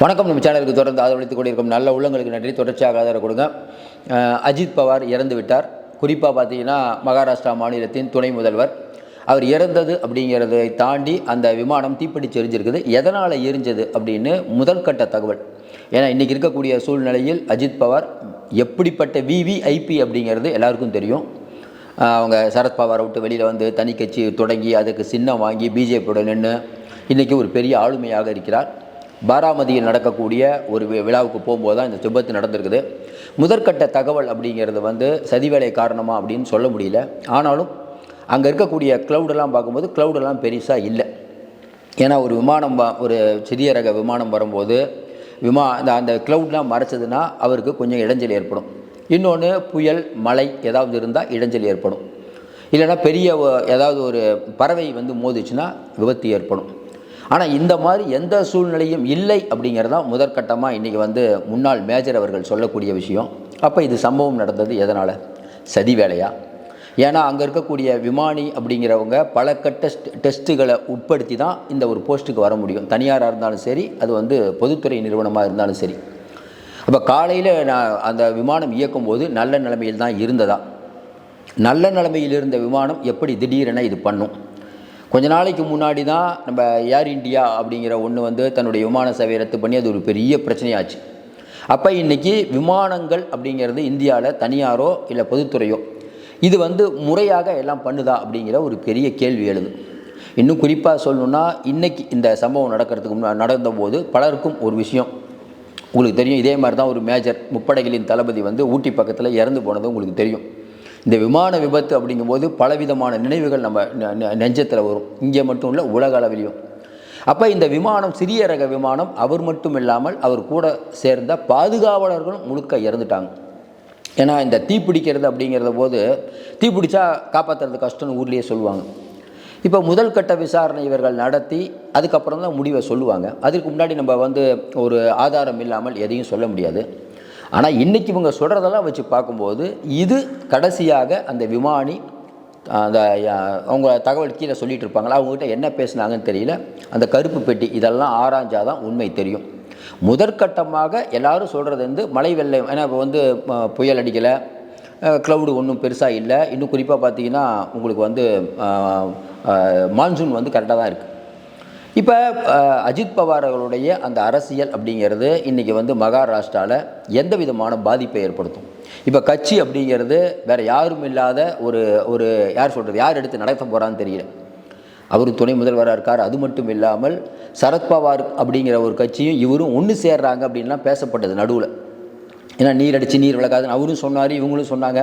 வணக்கம். நம்ம சேனலுக்கு தொடர்ந்து ஆதரவளித்துக் கொண்டிருக்கும் நல்ல உள்ளங்களுக்கு நன்றி. தொடர்ச்சியாக ஆதரவு கொடுங்க. அஜித் பவார் இறந்து விட்டார். குறிப்பாக பார்த்தீங்கன்னா மகாராஷ்டிரா மாநிலத்தின் துணை முதல்வர். அவர் இறந்தது அப்படிங்கிறதை தாண்டி அந்த விமானம் தீப்பிடிச்சு எரிஞ்சிருக்குது. எதனால் எரிஞ்சது அப்படின்னு முதல் கட்ட தகவல். ஏன்னா இன்றைக்கி இருக்கக்கூடிய சூழ்நிலையில் அஜித் பவார் எப்படிப்பட்ட விவிஐபி அப்படிங்கிறது எல்லாருக்கும் தெரியும். அவங்க சரத்பவாரை விட்டு வெளியில் வந்து தனி கட்சி தொடங்கி அதுக்கு சின்னம் வாங்கி பிஜேபியோட நின்று இன்றைக்கி ஒரு பெரிய ஆளுமையாக இருக்கிறார். பாராமதியில் நடக்கக்கூடிய ஒரு விழாவுக்கு போகும்போது தான் இந்த விபத்து நடந்திருக்குது. முதற்கட்ட தகவல் அப்படிங்கிறது வந்து சதிவேலை காரணமாக அப்படின்னு சொல்ல முடியல. ஆனாலும் அங்கே இருக்கக்கூடிய க்ளவுடெல்லாம் பார்க்கும்போது க்ளவுடெல்லாம் பெருசாக இல்லை. ஏன்னா ஒரு விமானம் ஒரு சிறிய ரக விமானம் வரும்போது அந்த க்ளவுட்லாம் மறைச்சதுன்னா அவருக்கு கொஞ்சம் இடைஞ்சல் ஏற்படும். இன்னொன்று புயல் மழை ஏதாவது இருந்தால் இடைஞ்சல் ஏற்படும். இல்லைன்னா பெரிய ஏதாவது ஒரு பறவை வந்து மோதிச்சுன்னா விபத்து ஏற்படும். ஆனால் இந்த மாதிரி எந்த சூழ்நிலையும் இல்லை அப்படிங்கிறதான் முதற்கட்டமாக இன்றைக்கி வந்து முன்னாள் மேஜர் அவர்கள் சொல்லக்கூடிய விஷயம். அப்போ இது சம்பவம் நடந்தது எதனால்? சதி வேலையா? ஏன்னா அங்கே இருக்கக்கூடிய விமானி அப்படிங்கிறவங்க பல கட்ட டெஸ்ட்டுகளை உட்படுத்தி தான் இந்த ஒரு போஸ்ட்டுக்கு வர முடியும். தனியாராக இருந்தாலும் சரி, அது வந்து பொதுத்துறை நிறுவனமாக இருந்தாலும் சரி. அப்போ காலையில் நான் அந்த விமானம் இயக்கும்போது நல்ல நிலைமையில் தான் இருந்ததா? நல்ல நிலைமையில் இருந்த விமானம் எப்படி திடீரென இது பண்ணும்? கொஞ்ச நாளைக்கு முன்னாடி தான் நம்ம ஏர் இண்டியா அப்படிங்கிற ஒன்று வந்து தன்னுடைய விமான சேவையை ரத்து பண்ணி அது ஒரு பெரிய பிரச்சனையாச்சு. அப்போ இன்றைக்கி விமானங்கள் அப்படிங்கிறது இந்தியாவில் தனியாரோ இல்லை பொதுத்துறையோ இது வந்து முறையாக எல்லாம் பண்ணுதா அப்படிங்கிற ஒரு பெரிய கேள்வி எழுது. இன்னும் குறிப்பாக சொல்லணுன்னா இன்றைக்கி இந்த சம்பவம் நடக்கிறதுக்கு நடந்தபோது பலருக்கும் ஒரு விஷயம் உங்களுக்கு தெரியும். இதே மாதிரி தான் ஒரு மேஜர் முப்படைகளின் தளபதி வந்து ஊட்டி பக்கத்தில் இறந்து போனது உங்களுக்கு தெரியும். இந்த விமான விபத்து அப்படிங்கும்போது பலவிதமான நினைவுகள் நம்ம நெஞ்சத்தில் வரும். இங்கே மட்டும் இல்லை, உலக அளவிலையும். அப்போ இந்த விமானம் சிறிய ரக விமானம். அவர் மட்டும் இல்லாமல் அவர் கூட சேர்ந்த பாதுகாவலர்களும் முழுக்க இறந்துட்டாங்க. ஏன்னா இந்த தீப்பிடிக்கிறது அப்படிங்கிறத போது தீப்பிடிச்சா காப்பாற்றுறது கஷ்டம்னு ஊர்லேயே சொல்லுவாங்க. இப்போ முதல் கட்ட விசாரணை இவர்கள் நடத்தி அதுக்கப்புறம் தான் முடிவை சொல்லுவாங்க. அதுக்கு முன்னாடி நம்ம வந்து ஒரு ஆதாரம் இல்லாமல் எதையும் சொல்ல முடியாது. ஆனால் இன்றைக்கி இவங்க சொல்கிறதெல்லாம் வச்சு பார்க்கும்போது இது கடைசியாக அந்த விமானி அந்த அவங்க தகவல் கீழே சொல்லிகிட்டு இருப்பாங்களா, அவங்ககிட்ட என்ன பேசுனாங்கன்னு தெரியல. அந்த கருப்பு பெட்டி இதெல்லாம் ஆராய்ஞ்சாதான் உண்மை தெரியும். முதற்கட்டமாக எல்லோரும் சொல்கிறது வந்து மழை வெள்ளம். ஏன்னா இப்போ வந்து புயல் அடிக்கலை, க்ளவுடு ஒன்றும் பெருசாக இல்லை. இன்னும் குறிப்பாக பார்த்தீங்கன்னா உங்களுக்கு வந்து மான்சூன் வந்து கரெக்டாக தான் இருக்குது. இப்போ அஜித் பவார் அவர்களுடைய அந்த அரசியல் அப்படிங்கிறது இன்றைக்கி வந்து மகாராஷ்டிராவில் எந்த விதமான பாதிப்பை ஏற்படுத்தும்? இப்போ கட்சி அப்படிங்கிறது வேறு யாரும் இல்லாத ஒரு யார் எடுத்து நடத்த போகிறான்னு தெரியல. அவர் துணை முதல்வராக இருக்கார். அது மட்டும் இல்லாமல் சரத்பவார் அப்படிங்கிற ஒரு கட்சியும் இவரும் ஒன்று சேர்றாங்க அப்படின்லாம் பேசப்பட்டது நடுவில். ஏன்னா நீர் அடித்து நீர் விளக்காதுன்னு அவரும் சொன்னார், இவங்களும் சொன்னாங்க.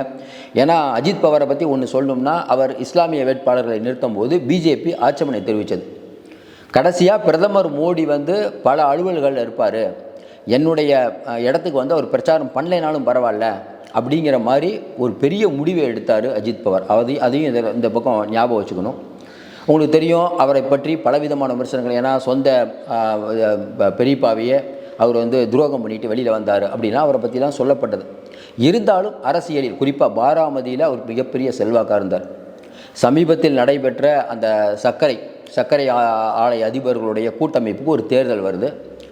ஏன்னா அஜித் பவாரை பற்றி ஒன்று சொல்லணும்னா அவர் இஸ்லாமிய வேட்பாளர்களை நிறுத்தும் போது பிஜேபி ஆட்சேபனை தெரிவித்தது. கடைசியாக பிரதமர் மோடி வந்து பல அலுவல்கள் இருப்பார், என்னுடைய இடத்துக்கு வந்து அவர் பிரச்சாரம் பண்ணலைனாலும் பரவாயில்ல அப்படிங்கிற மாதிரி ஒரு பெரிய முடிவை எடுத்தார் அஜித் பவார். அதையும் இந்த பக்கம் ஞாபகம் வச்சுக்கணும். உங்களுக்கு தெரியும் அவரை பற்றி பலவிதமான விமர்சனங்கள். ஏன்னா சொந்த பெரியப்பாவையே அவர் வந்து துரோகம் பண்ணிட்டு வெளியில் வந்தார் அப்படின்னா அவரை பற்றிலாம் சொல்லப்பட்டது. இருந்தாலும் அரசியலில் குறிப்பாக பாராமதியில் அவர் மிகப்பெரிய செல்வாக்காக இருந்தார். சமீபத்தில் நடைபெற்ற அந்த சர்க்கரை ஆலை அதிபர்களுடைய கூட்டமைப்புக்கு ஒரு தேர்தல் வருது.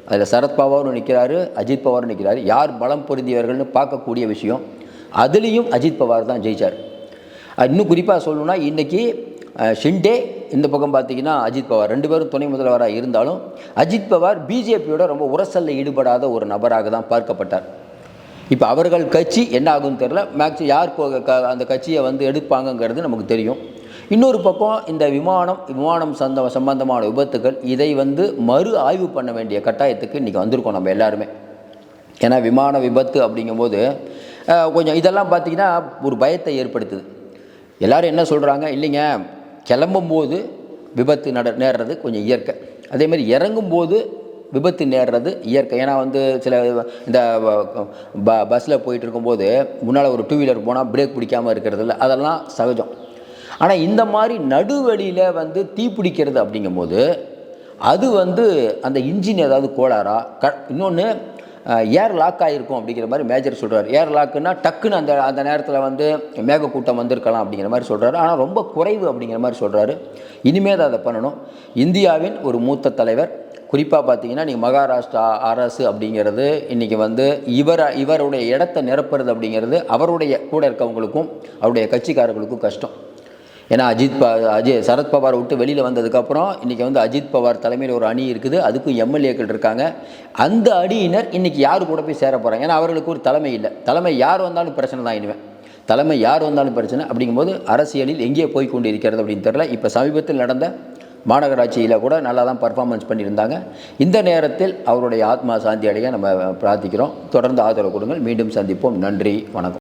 அதில் சரத்பவாரும் நிற்கிறாரு, அஜித் பவாரும் நிற்கிறாரு. யார் பலம் பொருந்தியவர்கள்னு பார்க்கக்கூடிய விஷயம். அதுலேயும் அஜித் பவார் தான் ஜெயித்தார். இன்னும் குறிப்பாக சொல்லணும்னா இன்றைக்கி ஷிண்டே, இந்த பக்கம் பார்த்திங்கன்னா அஜித் பவார், ரெண்டு பேரும் துணை முதல்வராக இருந்தாலும் அஜித் பவார் பிஜேபியோட ரொம்ப உரசலில் ஈடுபடாத ஒரு நபராக தான் பார்க்கப்பட்டார். இப்போ அவர்கள் கட்சி என்ன ஆகுன்னு தெரில. மேக்ஸிமம் யார் அந்த கட்சியை வந்து எடுப்பாங்கங்கிறது நமக்கு தெரியும். இன்னொரு பக்கம் இந்த விமானம் சம்பந்தமான விபத்துகள் இதை வந்து மறு ஆய்வு பண்ண வேண்டிய கட்டாயத்துக்கு இன்றைக்கி வந்திருக்கோம் நம்ம எல்லாருமே. ஏன்னா விமான விபத்து அப்படிங்கும்போது கொஞ்சம் இதெல்லாம் பார்த்திங்கன்னா ஒரு பயத்தை ஏற்படுத்துது. எல்லோரும் என்ன சொல்கிறாங்க, இல்லைங்க கிளம்பும்போது விபத்து நேர்றது கொஞ்சம் இயற்கை, அதேமாதிரி இறங்கும்போது விபத்து நேர்றது இயற்கை. ஏன்னா வந்து சில இந்த பஸ்ஸில் போயிட்டு இருக்கும்போது முன்னால் ஒரு 2 வீலர் போனால் பிரேக் பிடிக்காமல் இருக்கிறது இல்லை, அதெல்லாம் சகஜம். ஆனால் இந்த மாதிரி நடுவழியில் வந்து தீப்பிடிக்கிறது அப்படிங்கும்போது அது வந்து அந்த இன்ஜின் ஏதாவது கோளாறா? இன்னொன்று ஏர் லாக் ஆகிருக்கும் அப்படிங்கிற மாதிரி மேஜர் சொல்கிறார். ஏர் லாக்குன்னா டக்குன்னு அந்த நேரத்தில் வந்து மேகக்கூட்டம் வந்திருக்கலாம் அப்படிங்கிற மாதிரி சொல்கிறாரு. ஆனால் ரொம்ப குறைவு அப்படிங்கிற மாதிரி சொல்கிறாரு. இனிமேல் அதை பண்ணணும். இந்தியாவின் ஒரு மூத்த தலைவர், குறிப்பாக பார்த்தீங்கன்னா நீங்கள் மகாராஷ்டிரா அரசு அப்படிங்கிறது இன்றைக்கி வந்து இவருடைய இடத்தை நிரப்புறது அப்படிங்கிறது அவருடைய கூட இருக்கவங்களுக்கும் அவருடைய கட்சிக்காரர்களுக்கும் கஷ்டம். ஏன்னா சரத்பவார் விட்டு வெளியில் வந்ததுக்கப்புறம் இன்றைக்கி வந்து அஜித் பவார் தலைமையில் ஒரு அணி இருக்குது, அதுக்கும் எம்எல்ஏக்கள் இருக்காங்க. அந்த அணியினர் இன்றைக்கி யார் கூட போய் சேர போகிறாங்க? ஏன்னா அவர்களுக்கு ஒரு தலைமை இல்லை. தலைமை யார் வந்தாலும் பிரச்சனை தான். இனிமேல் தலைமை யார் வந்தாலும் பிரச்சனை. அப்படிங்கும்போது அரசியலில் எங்கே போய் கொண்டு இருக்கிறது அப்படின்னு தெரில. இப்போ சமீபத்தில் நடந்த மாநகராட்சியில் கூட நல்லா தான் பர்ஃபார்மன்ஸ் பண்ணியிருந்தாங்க. இந்த நேரத்தில் அவருடைய ஆத்மா சாந்தி அடைய நம்ம பிரார்த்திக்கிறோம். தொடர்ந்து ஆதரவு கொடுங்கள். மீண்டும் சந்திப்போம். நன்றி, வணக்கம்.